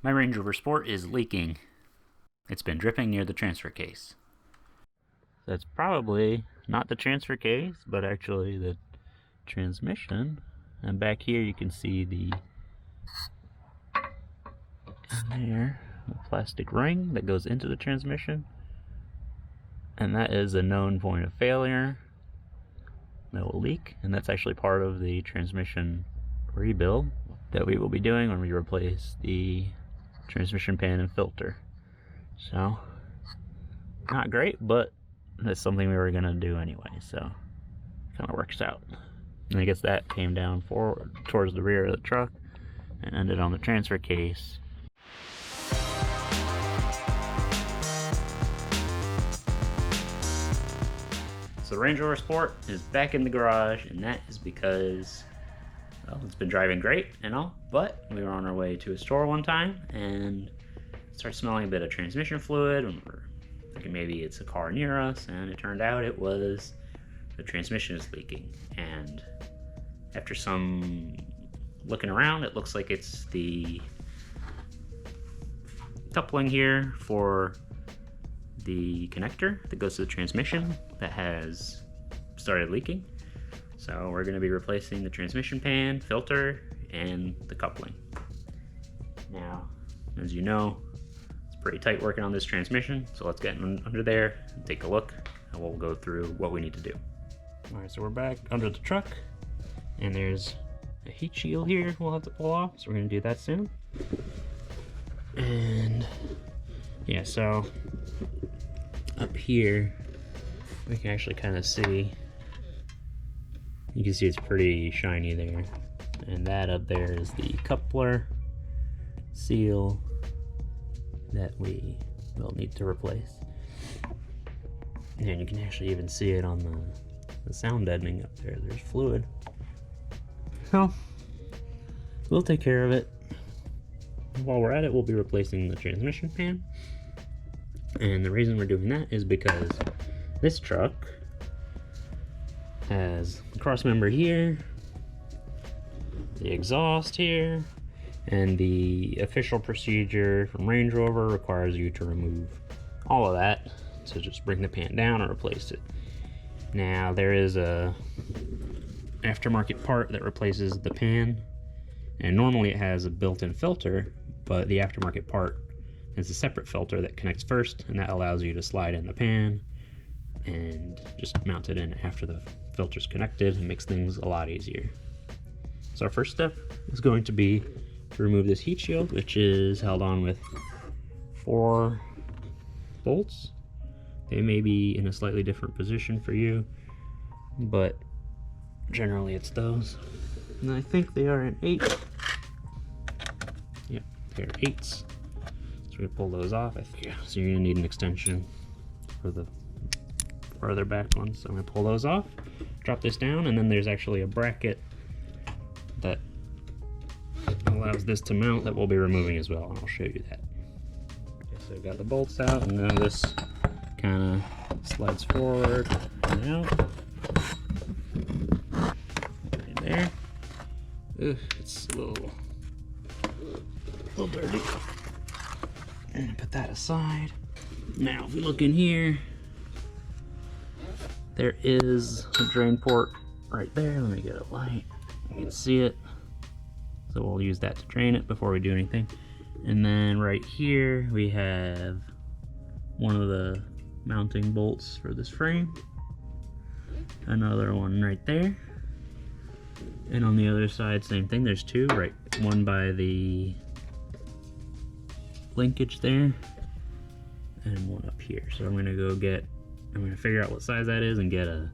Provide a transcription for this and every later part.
My Range Rover Sport is leaking. It's been dripping near the transfer case. That's probably not the transfer case, but actually the transmission. And back here you can see the plastic ring that goes into the transmission. And that is a known point of failure that will leak, and that's actually part of the transmission rebuild that we will be doing when we replace the transmission pan and filter. So, not great, but that's something we were gonna do anyway, so kind of works out. And I guess that came down forward towards the rear of the truck and ended on the transfer case. So the Range Rover Sport is back in the garage, and that is because, well, it's been driving great and all, but we were on our way to a store one time and started smelling a bit of transmission fluid, and we're thinking maybe it's a car near us, and it turned out it was the transmission is leaking. And after some looking around, it looks like it's the coupling here for the connector that goes to the transmission that has started leaking. So we're going to be replacing the transmission pan, filter, and the coupling. Now, as you know, it's pretty tight working on this transmission, so let's get under there and take a look, and we'll go through what we need to do. Alright, so we're back under the truck, and there's a heat shield here we'll have to pull off, so we're going to do that soon. And yeah, so up here we can actually kind of see, you can see it's pretty shiny there, and that up there is the coupler seal that we will need to replace. And you can actually even see it on the sound deadening up there. There's fluid, so we'll take care of it. While we're at it, we'll be replacing the transmission pan. And the reason we're doing that is because this truck has the cross member here, the exhaust here, and the official procedure from Range Rover requires you to remove all of that to just bring the pan down or replace it. Now there is a aftermarket part that replaces the pan, and normally it has a built-in filter, but the aftermarket part is a separate filter that connects first, and that allows you to slide in the pan and just mount it in after the filter's connected, and makes things a lot easier. So our first step is going to be to remove this heat shield, which is held on with 4 bolts. They may be in a slightly different position for you, but generally it's those. And I think they are an 8. Yep, they're 8s. So we pull those off. So you're gonna need an extension for the farther back ones. So I'm gonna pull those off, drop this down, and then there's actually a bracket that allows this to mount that we'll be removing as well, and I'll show you that. Okay, so we've got the bolts out, and now this kind of slides forward and out. Right there. Ugh, it's a little dirty. And put that aside. Now, if we look in here, there is a drain port right there. Let me get a light. You can see it. So we'll use that to drain it before we do anything. And then right here, we have one of the mounting bolts for this frame. Another one right there. And on the other side, same thing. There's 2, right? One by the linkage there, and one up here. So I'm gonna figure out what size that is and get a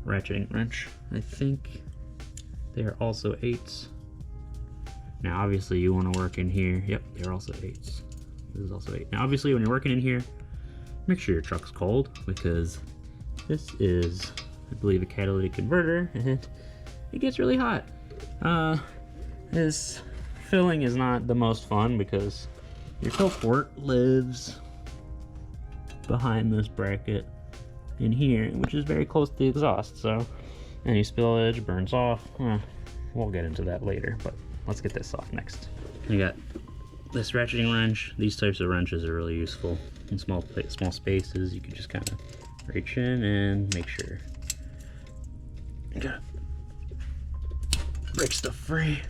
ratcheting wrench. I think they're also 8s. Now obviously you want to work in here. Yep, they're also 8s. This is also 8. Now obviously when you're working in here, make sure your truck's cold, because this is, I believe, a catalytic converter, and it gets really hot. This filling is not the most fun because your fill port lives behind this bracket in here, which is very close to the exhaust, so any spillage burns off. We'll get into that later, but let's get this off next. You got this ratcheting wrench, these types of wrenches are really useful in small spaces. You can just kind of reach in and make sure you gotta break stuff free.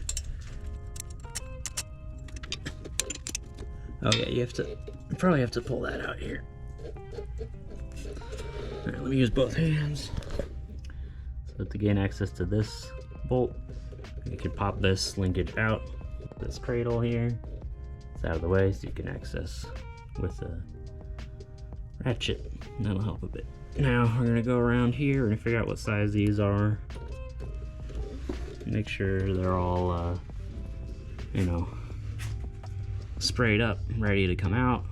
Oh yeah, you probably have to pull that out here. All right, let me use both hands. So to gain access to this bolt, you can pop this linkage out. This cradle here, it's out of the way so you can access with a ratchet. That'll help a bit. Now we're gonna go around here and figure out what size these are. Make sure they're all, you know, sprayed up, ready to come out.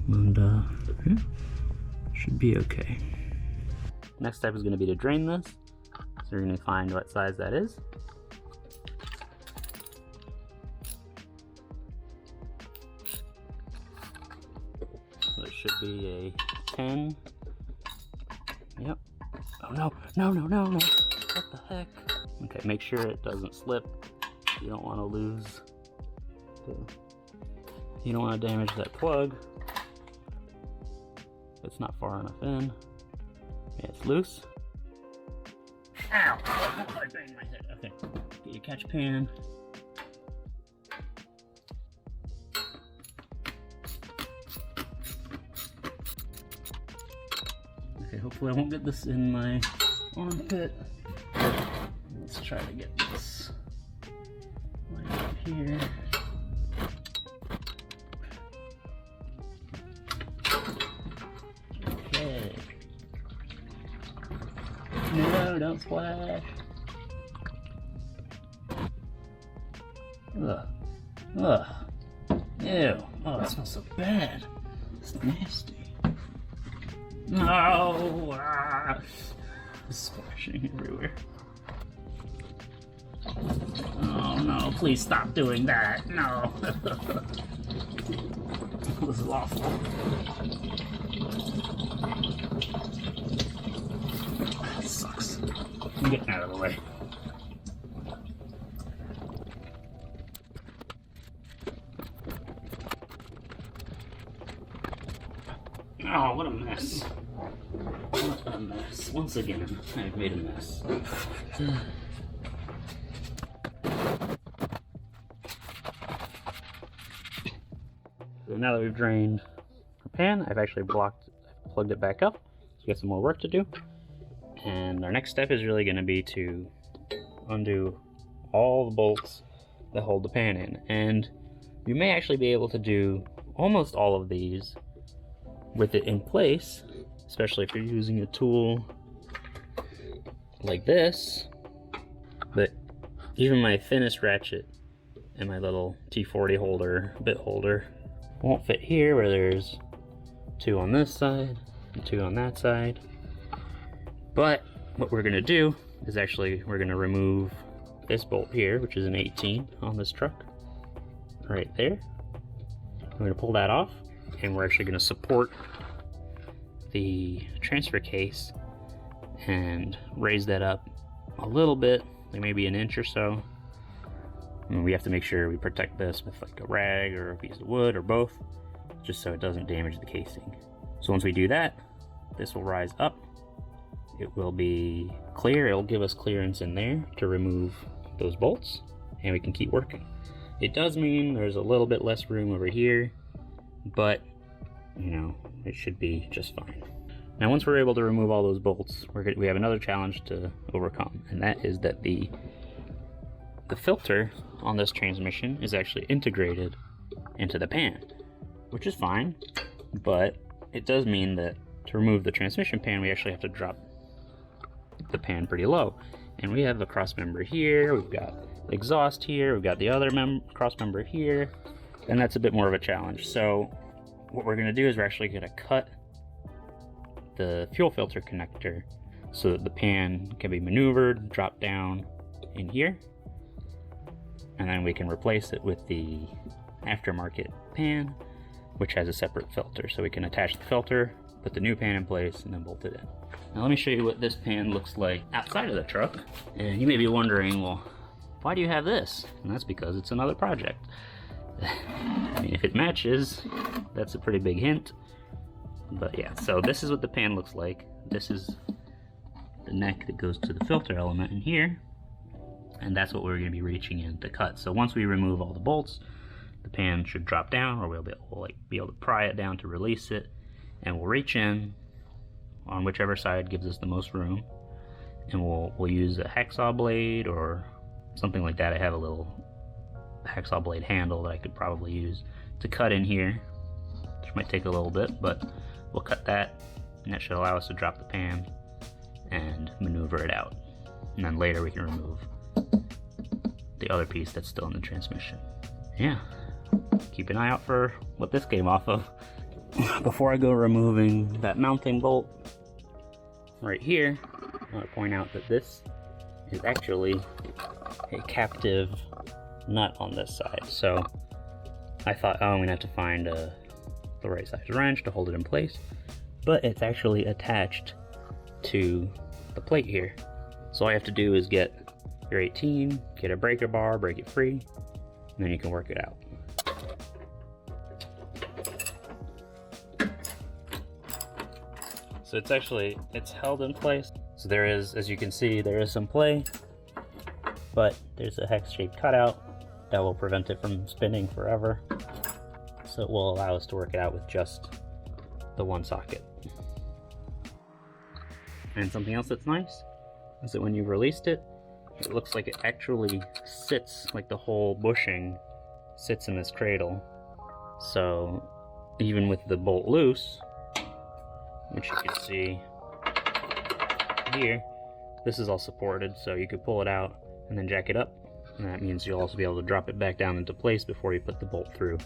And yeah, should be okay. Next step is gonna be to drain this. So we're gonna find what size that is. So it should be a 10. Yep. Oh no, no, no, no, no. What the heck? Okay, make sure it doesn't slip. You don't want to lose you don't want to damage that plug. It's not far enough in. Yeah, it's loose. Ow! I banged my head. Okay, get your catch pan. Okay, hopefully I won't get this in my armpit. Let's try to get this right up here. Okay. No, don't splash. Ugh. Ugh. Ew. Oh, that smells so bad. It's nasty. No! Ah. It's splashing everywhere. Oh no, please stop doing that. No. This is awful. That sucks. I'm getting out of the way. Oh, what a mess. What a mess. Once again, I've made a mess. So now that we've drained our pan, I've actually plugged it back up. So we got some more work to do. And our next step is really going to be to undo all the bolts that hold the pan in. And you may actually be able to do almost all of these with it in place, especially if you're using a tool like this. But even my thinnest ratchet and my little T40 holder, bit holder, won't fit here where there's 2 on this side and 2 on that side. But what we're gonna do is actually we're gonna remove this bolt here, which is an 18 on this truck, right there. We're gonna pull that off, and we're actually gonna support the transfer case and raise that up a little bit, like maybe an inch or so. And we have to make sure we protect this with like a rag or a piece of wood or both, just so it doesn't damage the casing. So once we do that, this will rise up. It will be clear. It'll give us clearance in there to remove those bolts, and we can keep working. It does mean there's a little bit less room over here, but you know, it should be just fine. Now once we're able to remove all those bolts, we have another challenge to overcome, and that is that the filter on this transmission is actually integrated into the pan, which is fine, but it does mean that to remove the transmission pan, we actually have to drop the pan pretty low. And we have a cross member here, we've got the exhaust here, we've got the other cross member here, and that's a bit more of a challenge. So what we're gonna do is we're actually gonna cut the fuel filter connector so that the pan can be maneuvered, drop down in here, and then we can replace it with the aftermarket pan, which has a separate filter. So we can attach the filter, put the new pan in place, and then bolt it in. Now let me show you what this pan looks like outside of the truck. And you may be wondering, well, why do you have this? And that's because it's another project. I mean, if it matches, that's a pretty big hint. But yeah, so this is what the pan looks like. This is the neck that goes to the filter element in here, and that's what we're going to be reaching in to cut. So once we remove all the bolts, the pan should drop down, or we'll be able to pry it down to release it, and we'll reach in on whichever side gives us the most room, and we'll use a hacksaw blade or something like that. I have a little hacksaw blade handle that I could probably use to cut in here, which might take a little bit, but we'll cut that, and that should allow us to drop the pan and maneuver it out. And then later we can remove the other piece that's still in the transmission. Yeah, keep an eye out for what this came off of. Before I go removing that mounting bolt right here, I want to point out that this is actually a captive nut on this side. So I thought, oh, I'm gonna have to find the right size wrench to hold it in place, but it's actually attached to the plate here. So all you have to do is get your 18, get a breaker bar, break it free, and then you can work it out. So it's held in place. So there is, as you can see, there is some play, but there's a hex-shaped cutout that will prevent it from spinning forever. So it will allow us to work it out with just the one socket. And something else that's nice is that when you've released it, it looks like it actually sits, like the whole bushing sits in this cradle. So even with the bolt loose, which you can see here, this is all supported, so you could pull it out and then jack it up, and that means you'll also be able to drop it back down into place before you put the bolt through,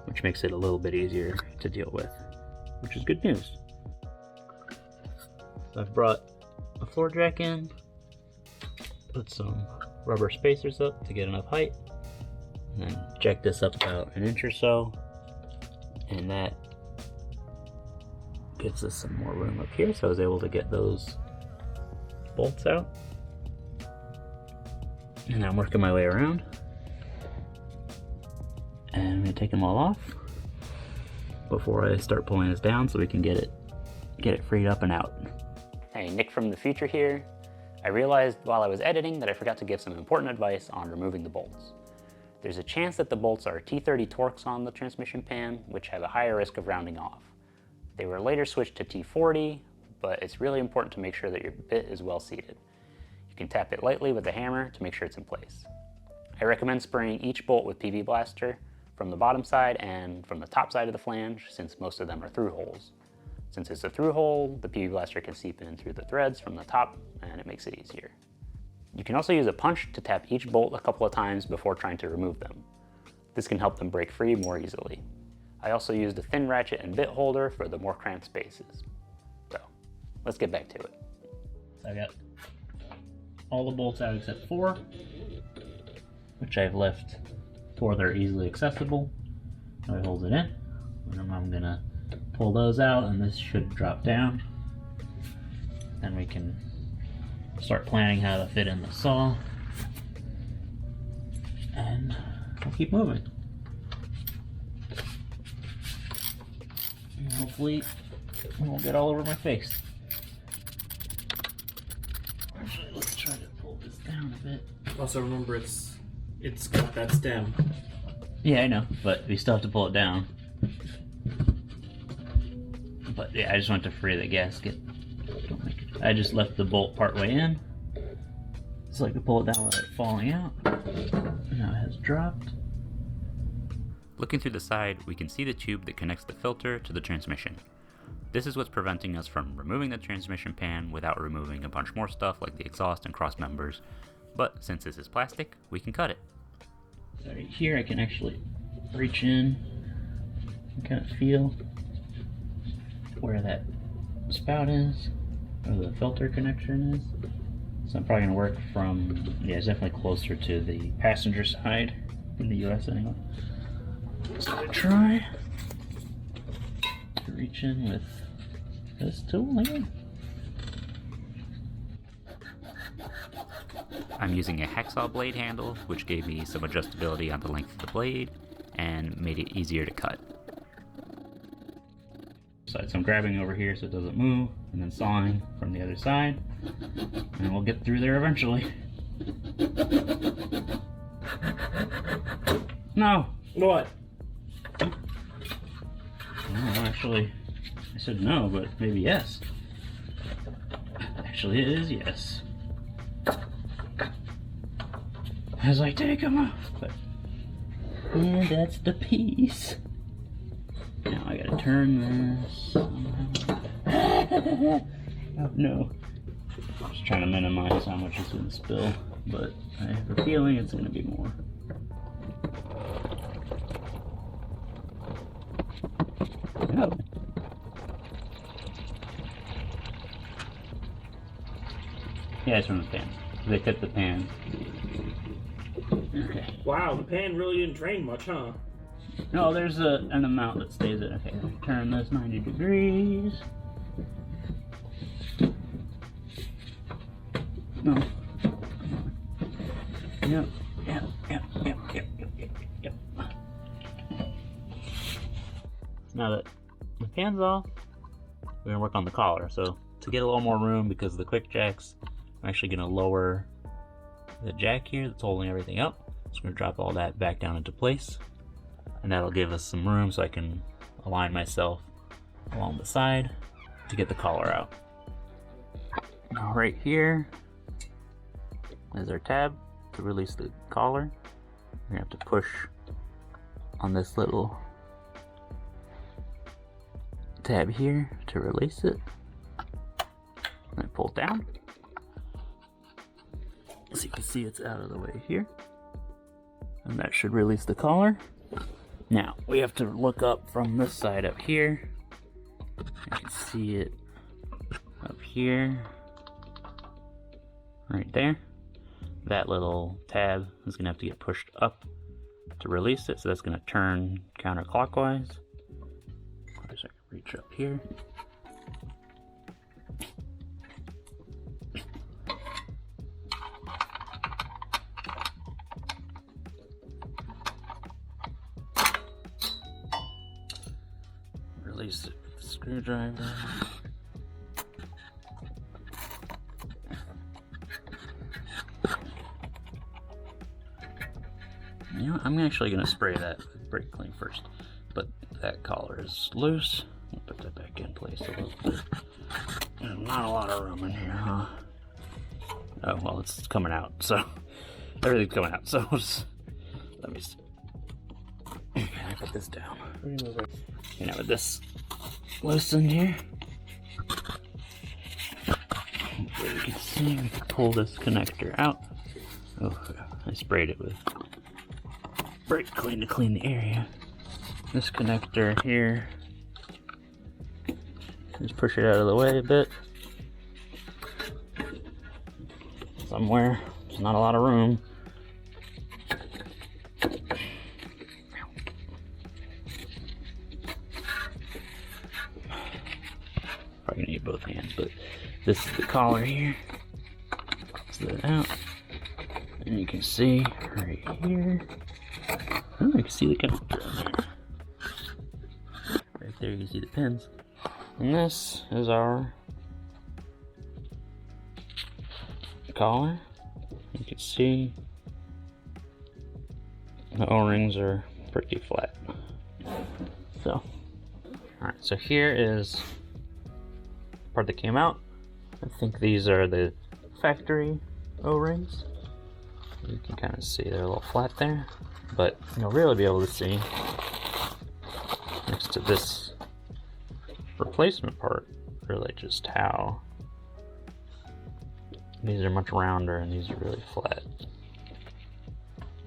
which makes it a little bit easier to deal with, which is good news. So I've brought a floor jack in, put some rubber spacers up to get enough height, and then jack this up about an inch or so, and that gives us some more room up here, so I was able to get those bolts out. And I'm working my way around, and I'm gonna take them all off before I start pulling this down so we can get it freed up and out. Hey, Nick from the future here. I realized while I was editing that I forgot to give some important advice on removing the bolts. There's a chance that the bolts are T30 Torx on the transmission pan, which have a higher risk of rounding off. They were later switched to T40, but it's really important to make sure that your bit is well seated. You can tap it lightly with a hammer to make sure it's in place. I recommend spraying each bolt with PB Blaster from the bottom side and from the top side of the flange, since most of them are through holes. Since it's a through hole, the PB Blaster can seep in through the threads from the top, and it makes it easier. You can also use a punch to tap each bolt a couple of times before trying to remove them. This can help them break free more easily. I also used a thin ratchet and bit holder for the more cramped spaces. So, let's get back to it. So I got all the bolts out except 4, which I've left to where they're easily accessible. So it holds it in, and then I'm gonna pull those out, and this should drop down. Then we can start planning how to fit in the saw, and we'll keep moving. And hopefully it won't get all over my face. Actually, let's try to pull this down a bit. Also remember it's got that stem. Yeah, I know, but we still have to pull it down. But yeah, I just want to free the gasket. I just left the bolt part way in, so I could pull it down without it falling out. Now it has dropped. Looking through the side, we can see the tube that connects the filter to the transmission. This is what's preventing us from removing the transmission pan without removing a bunch more stuff like the exhaust and cross members, but since this is plastic, we can cut it. So right here I can actually reach in and kind of feel where that spout is, or the filter connection is. So I'm probably going to work from, yeah, it's definitely closer to the passenger side, in the US anyway. So I'm going to try to reach in with this tool again. I'm using a hacksaw blade handle, which gave me some adjustability on the length of the blade and made it easier to cut. So I'm grabbing over here so it doesn't move, and then sawing from the other side, and we'll get through there eventually. No! What? No, actually, I said no, but maybe yes. Actually, it is yes. As I take them off, but yeah, that's the piece. Now I gotta turn this. Oh no. I'm just trying to minimize how much is gonna spill, but I have a feeling it's gonna be more. Oh. Yeah, it's from the pan. They fit the pan. Okay. Wow, the pan really didn't drain much, huh? No, there's an amount that stays in. Okay, let me turn this 90 degrees. No. Yep, yep, yep, yep, yep, yep, yep. Now that the pan's off, we're gonna work on the collar. So to get a little more room, because of the quick jacks, I'm actually gonna lower the jack here that's holding everything up. So I'm gonna drop all that back down into place, and that'll give us some room so I can align myself along the side to get the collar out. Now right here is our tab to release the collar. We're gonna have to push on this little tab here to release it, and pull down. So you can see it's out of the way here, and that should release the collar. Now we have to look up from this side up here. You can see it up here, right there. That little tab is gonna have to get pushed up to release it, so that's gonna turn counterclockwise. I can reach up here. Release it with the screwdriver. You know, I'm actually going to spray that with brake clean first, but that collar is loose. I'll put that back in place a little bit. There's not a lot of room in here, huh? Oh, well, it's coming out, so everything's coming out, so just, let me see. I put this down. You know, with this loosened here, hopefully you can see, we can pull this connector out. Oh, I sprayed it with brake clean to clean the area. This connector here, just push it out of the way a bit. Somewhere, there's not a lot of room. Probably gonna need both hands, but this is the collar here. Pops that out, and you can see right here. Oh, I can see the connector on there. Right there, you can see the pins. And this is our collar. You can see the O-rings are pretty flat. So, alright, so here is the part that came out. I think these are the factory O-rings. You can kind of see they're a little flat there, but you'll really be able to see next to this replacement part really just how these are much rounder and these are really flat.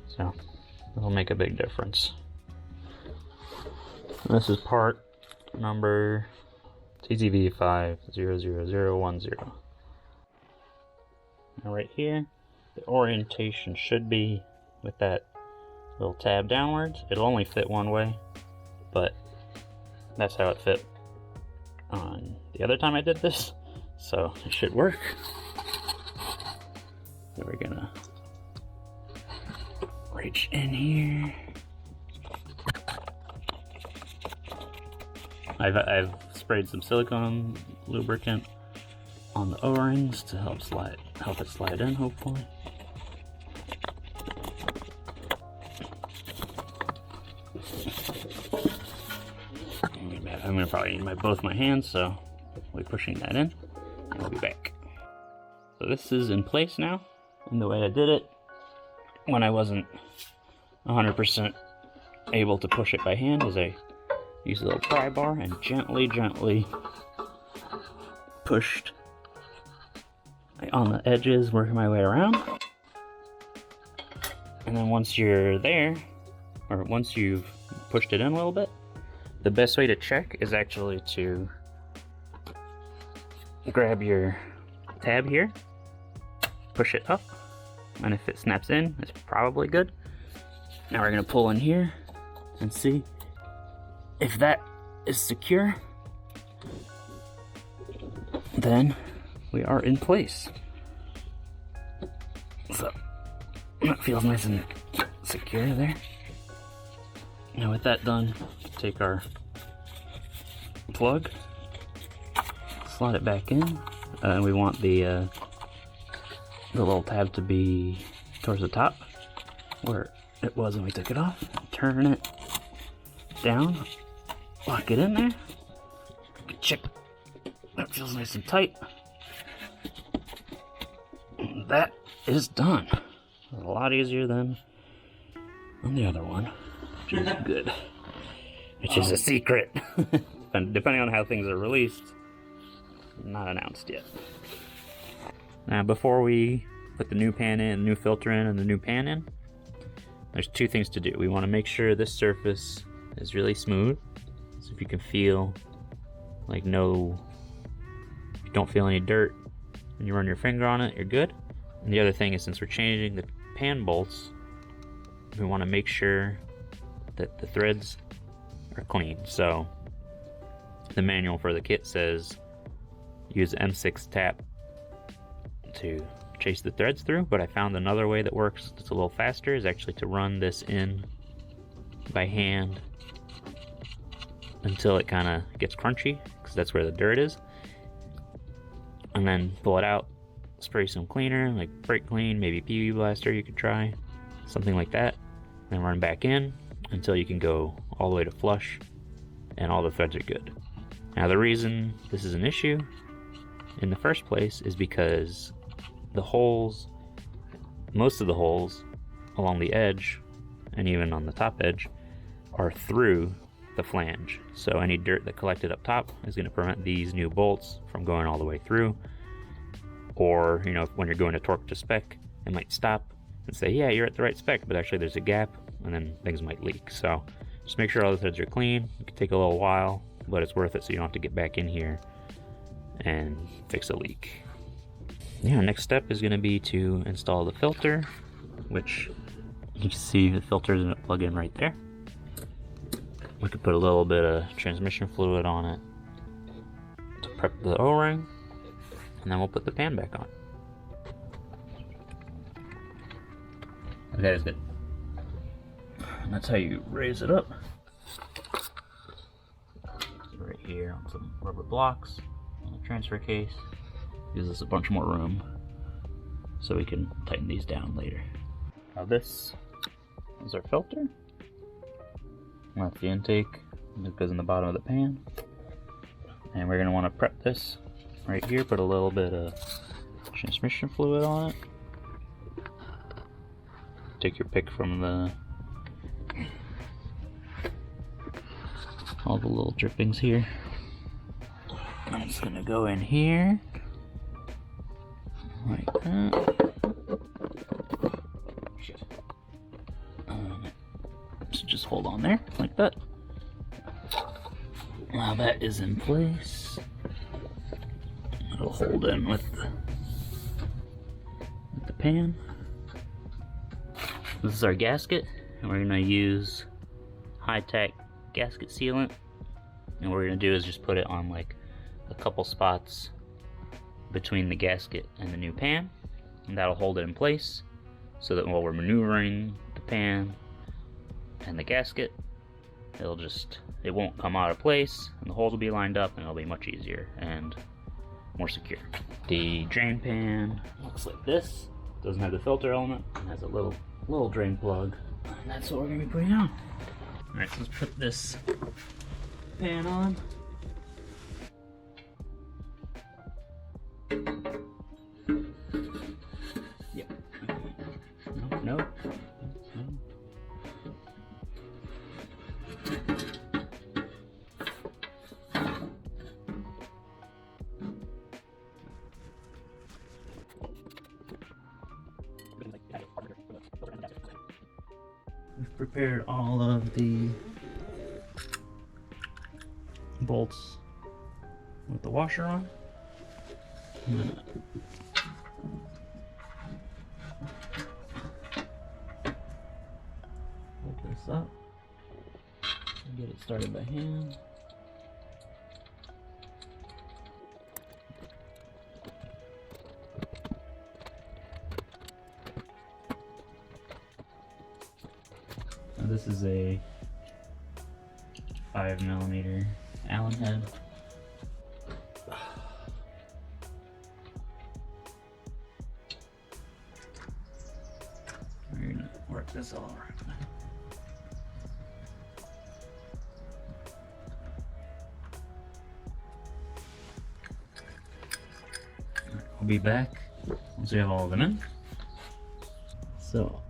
So it'll make a big difference. This is part number TZV500010. Now right here, the orientation should be with that little tab downwards. It'll only fit one way, but that's how it fit on the other time I did this, so it should work. So we're gonna reach in here. I've sprayed some silicone lubricant on the O-rings to help it slide in, hopefully. I'm gonna probably need both my hands, so we'll be pushing that in, and we'll be back. So this is in place now, and the way I did it, when I wasn't 100% able to push it by hand, is I used a little pry bar and gently pushed on the edges, working my way around. And then once you're there, or once you've pushed it in a little bit, the best way to check is actually to grab your tab here, push it up, and if it snaps in, it's probably good. Now we're gonna pull in here and see if that is secure. Then we are in place. So that feels nice and secure there. Now with that done, take our plug, slide it back in, and we want the little tab to be towards the top where it was when we took it off. Turn it down, lock it in there. Check. That feels nice and tight. That is done. A lot easier than on the other one, which is good. Which is a secret. And depending on how things are released, not announced yet. Now before we put the new pan in, the new filter in, and the new pan in, there's two things to do. We want to make sure this surface is really smooth. So if you can feel like if you don't feel any dirt and you run your finger on it, you're good. And the other thing is, since we're changing the pan bolts, we want to make sure that the threads are clean. So the manual for the kit says use M6 tap to chase the threads through, but I found another way that works that's a little faster, is actually to run this in by hand until it kind of gets crunchy, because that's where the dirt is, and then pull it out, spray some cleaner like brake clean, maybe PB blaster, you could try something like that, then run back in until you can go all the way to flush and all the threads are good. Now the reason this is an issue in the first place is because the holes, most of the holes along the edge and even on the top edge are through the flange. So any dirt that collected up top is going to prevent these new bolts from going all the way through. Or, you know, when you're going to torque to spec, it might stop and say, yeah, you're at the right spec, but actually there's a gap, and then things might leak. So just make sure all the threads are clean. It can take a little while, but it's worth it so you don't have to get back in here and fix a leak. Yeah, next step is going to be to install the filter, which you can see the filter is going to plug in right there. We could put a little bit of transmission fluid on it to prep the O-ring, and then we'll put the pan back on. Okay, that's good. And that's how you raise it up. Right here on some rubber blocks on the transfer case. Gives us a bunch more room so we can tighten these down later. Now this is our filter. That's the intake. It goes in the bottom of the pan. And we're going to want to prep this right here. Put a little bit of transmission fluid on it. Take your pick from all the little drippings here. I'm just going to go in here. Like that. Shit. So just hold on there, like that. Now that is in place. It'll hold in with the pan. This is our gasket, and we're gonna use high-tech gasket sealant. And what we're gonna do is just put it on like a couple spots between the gasket and the new pan, and that'll hold it in place so that while we're maneuvering the pan and the gasket, it won't come out of place, and the holes will be lined up, and it'll be much easier and more secure. The drain pan looks like this. Doesn't have the filter element, and has a little drain plug, and that's what we're gonna be putting on. All right, so let's put this pan on. Yep. No. We've prepared all of the bolts with the washer on. I'm gonna hold this up and get it started by hand. Now this is a 5mm Allen head. We're gonna work this all around. We'll be back once we have all of them in. So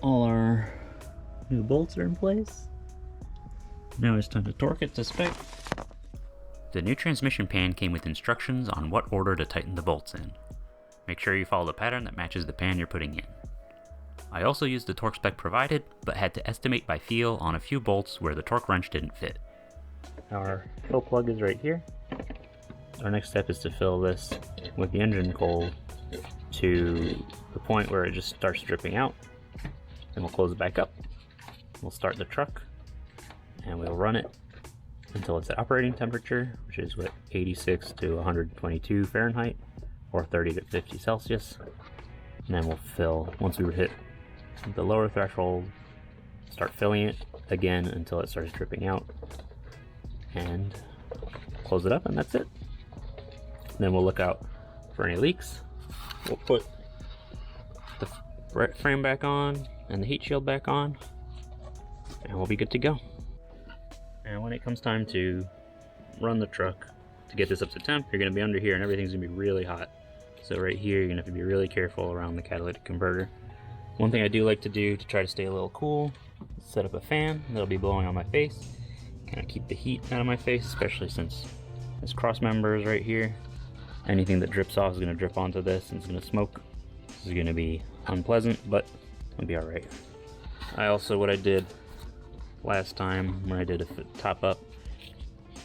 all our new bolts are in place. Now it's time to torque it to spec. The new transmission pan came with instructions on what order to tighten the bolts in. Make sure you follow the pattern that matches the pan you're putting in. I also used the torque spec provided, but had to estimate by feel on a few bolts where the torque wrench didn't fit. Our fill plug is right here. Our next step is to fill this with the engine coal to the point where it just starts dripping out. Then we'll close it back up. We'll start the truck and we'll run it until it's at operating temperature, which is 86 to 122 Fahrenheit or 30 to 50 Celsius. And then we'll fill, once we hit the lower threshold, start filling it again until it starts dripping out and close it up, and that's it. And then we'll look out for any leaks. We'll put the frame back on and the heat shield back on, and we'll be good to go. And when it comes time to run the truck to get this up to temp, you're going to be under here and everything's going to be really hot. So right here you're going to have to be really careful around the catalytic converter. One thing I do like to do to try to stay a little cool is set up a fan that'll be blowing on my face, kind of keep the heat out of my face, especially since this cross member is right here. Anything that drips off is going to drip onto this and it's going to smoke. This is going to be unpleasant, but it'll be alright. What I did last time when I did a top up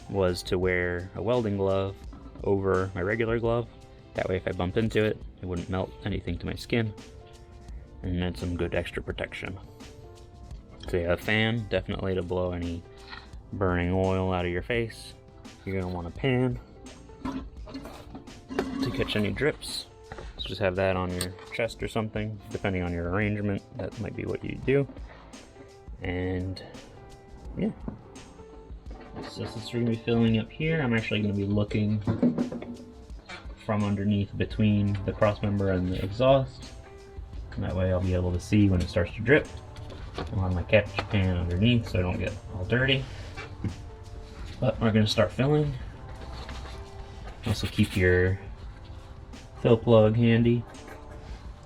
was to wear a welding glove over my regular glove. That way if I bumped into it, it wouldn't melt anything to my skin, and then some good extra protection. So yeah, a fan, definitely to blow any burning oil out of your face. You're going to want a pan to catch any drips. So just have that on your chest or something, depending on your arrangement. That might be what you do. And yeah, so since we're going to be filling up here, I'm actually going to be looking from underneath between the cross member and the exhaust. And that way I'll be able to see when it starts to drip. I'll have my catch pan underneath so I don't get all dirty. But we're going to start filling. Also keep your fill plug handy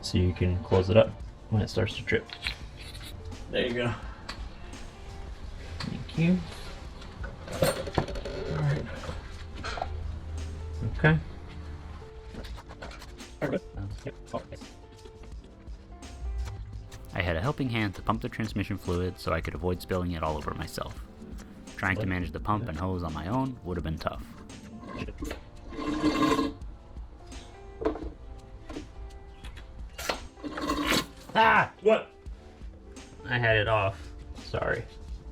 so you can close it up when it starts to drip. There you go. Thank you. Alright. Okay. I had a helping hand to pump the transmission fluid so I could avoid spilling it all over myself. Trying to manage the pump and hose on my own would have been tough. Ah! What? I had it off. Sorry.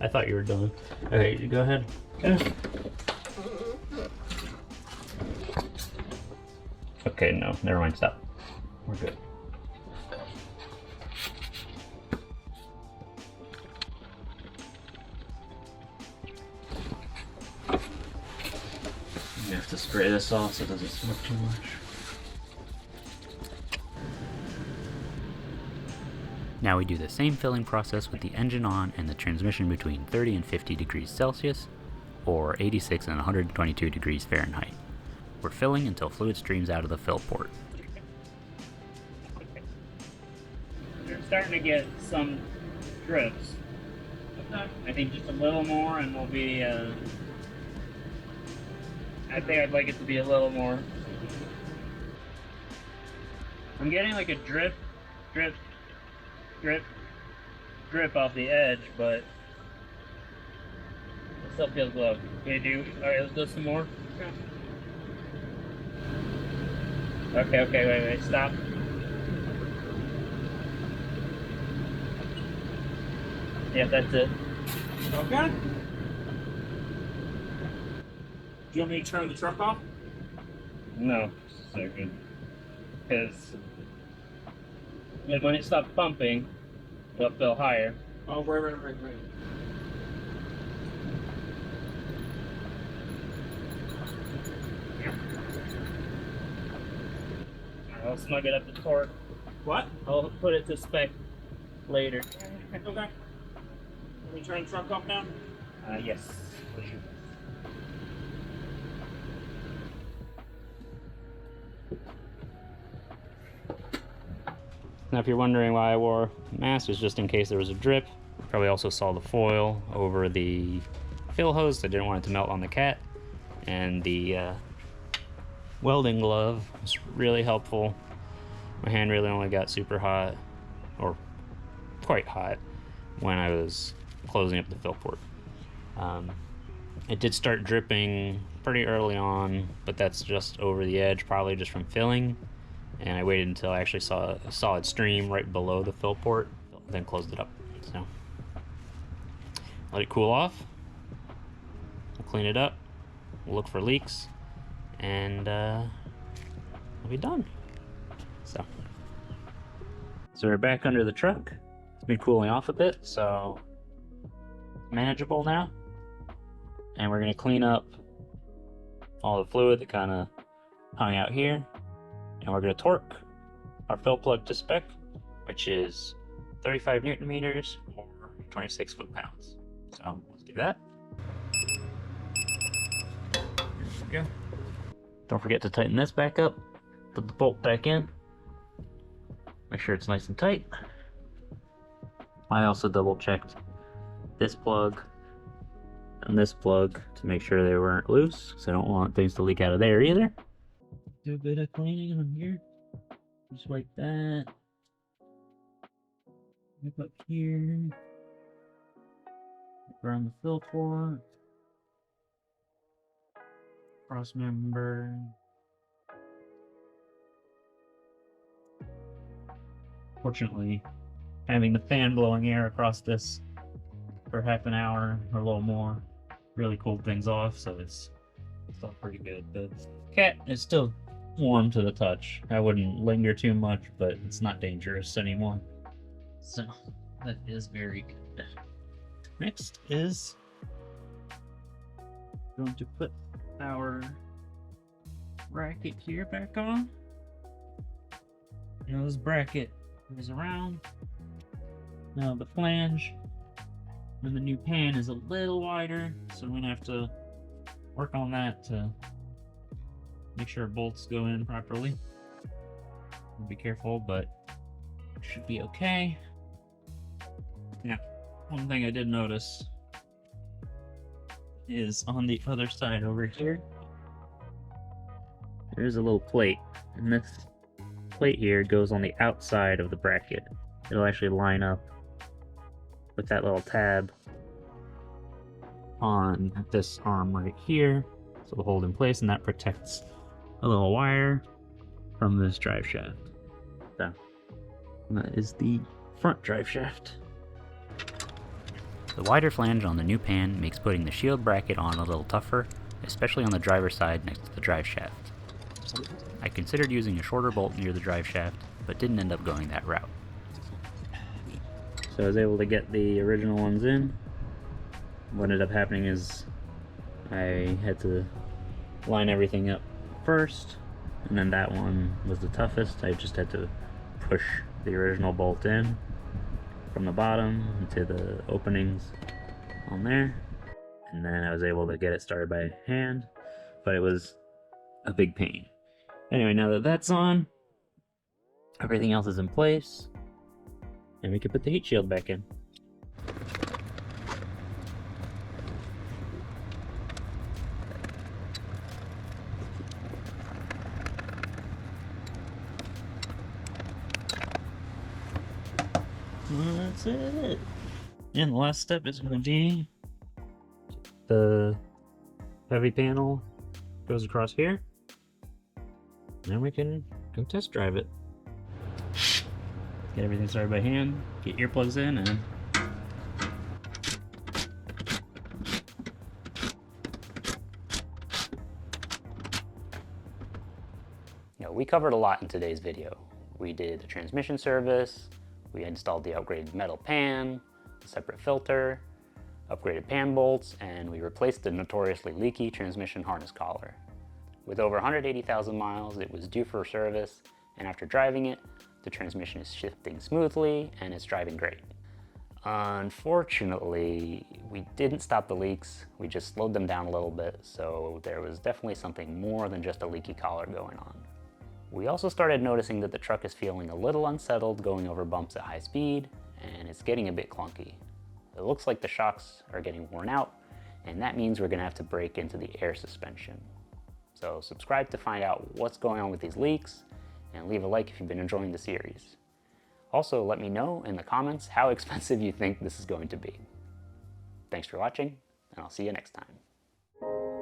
I thought you were done. Okay, you go ahead. Yeah. Okay, no, never mind, stop. we're good. You have to spray this off so it doesn't smoke too much. Now we do the same filling process with the engine on and the transmission between 30 and 50 degrees Celsius, or 86 and 122 degrees Fahrenheit. We're filling until fluid streams out of the fill port. You're starting to get some drips. I think just a little more and we'll be, I think I'd like it to be a little more. I'm getting like a drip off the edge, but it still feels low. Can you do? Alright, let's do some more. Okay, wait, stop. Yeah, that's it. Okay. Do you want me to turn the truck off? No, so good. Because when it stops pumping, it'll fill higher. Oh, right. I'll snug it up to torque. What? I'll put it to spec later. Okay. Let me turn the truck off now. Yes. Now if you're wondering why I wore a mask, it's just in case there was a drip. Probably also saw the foil over the fill hose. I didn't want it to melt on the cat. And the welding glove was really helpful. My hand really only got super hot, or quite hot, when I was closing up the fill port. It did start dripping pretty early on, but that's just over the edge, probably just from filling. And I waited until I actually saw a solid stream right below the fill port, then closed it up. So let it cool off. We'll clean it up. We'll look for leaks, and we'll be done. So we're back under the truck. It's been cooling off a bit, so it's manageable now. And we're gonna clean up all the fluid that kind of hung out here. And we're going to torque our fill plug to spec, which is 35 Newton meters or 26 foot-pounds. So let's do that. There we go. Don't forget to tighten this back up. Put the bolt back in. Make sure it's nice and tight. I also double checked this plug and this plug to make sure they weren't loose, because I don't want things to leak out of there either. Do a bit of cleaning on here. Just like that. Wipe up here. Around the fill port. Cross member. Fortunately, having the fan blowing air across this for half an hour or a little more really cooled things off, so it's all pretty good. The cat is still warm to the touch. I wouldn't linger too much, but it's not dangerous anymore. So that is very good. Next is going to put our bracket here back on. Now this bracket goes around. Now the flange and the new pan is a little wider, so we're gonna have to work on that to make sure bolts go in properly. Be careful, but it should be okay. Now, one thing I did notice is on the other side over here, there's a little plate, and this plate here goes on the outside of the bracket. It'll actually line up with that little tab on this arm right here, so it'll hold in place, and that protects a little wire from this drive shaft. So that is the front drive shaft. The wider flange on the new pan makes putting the shield bracket on a little tougher, especially on the driver's side next to the drive shaft. I considered using a shorter bolt near the drive shaft, but didn't end up going that route. So I was able to get the original ones in. What ended up happening is I had to line everything up first, and then that one was the toughest. I just had to push the original bolt in from the bottom into the openings on there, and then I was able to get it started by hand, but it was a big pain. Anyway, now that that's on, everything else is in place, and we can put the heat shield back in. Well, that's it. And the last step is going to be the heavy panel goes across here. Then we can go test drive it. Get everything started by hand, get earplugs in, and we covered a lot in today's video. We did the transmission service, we installed the upgraded metal pan, a separate filter, upgraded pan bolts, and we replaced the notoriously leaky transmission harness collar. With over 180,000 miles, it was due for service, and after driving it, the transmission is shifting smoothly and it's driving great. Unfortunately, we didn't stop the leaks, we just slowed them down a little bit, so there was definitely something more than just a leaky collar going on. We also started noticing that the truck is feeling a little unsettled going over bumps at high speed, and it's getting a bit clunky. It looks like the shocks are getting worn out, and that means we're gonna have to break into the air suspension. So subscribe to find out what's going on with these leaks, and leave a like if you've been enjoying the series. Also, let me know in the comments how expensive you think this is going to be. Thanks for watching, and I'll see you next time.